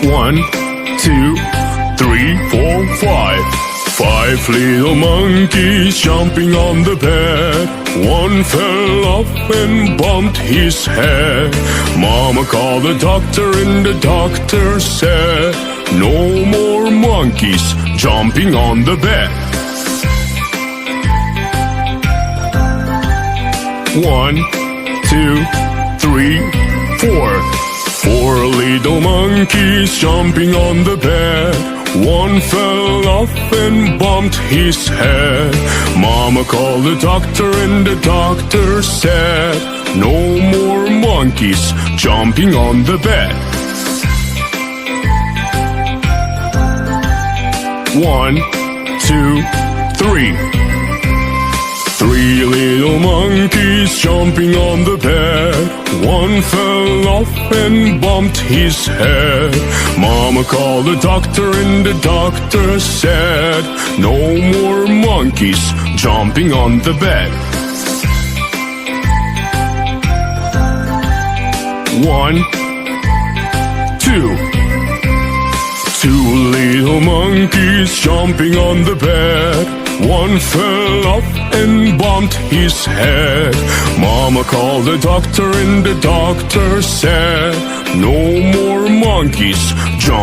1, 2, 3, 4, 5. 5 little monkeys jumping on the bed. One fell off and bumped his head. Mama called the doctor and the doctor said, no more monkeys jumping on the bed. 1, 2, 3, 4. 4 little monkeys jumping on the bed. One fell off and bumped his head. Mama called the doctor and the doctor said, no more monkeys jumping on the bed. 1, 2, 3. 3 little monkeys jumping on the bed. One fell off and bumped his head. Mama called the doctor and the doctor said, no more monkeys jumping on the bed. 1, 2. 2 little monkeys jumping on the bed. One fell off and bumped his head. Mama called the doctor and the doctor said, no more monkeys jumping.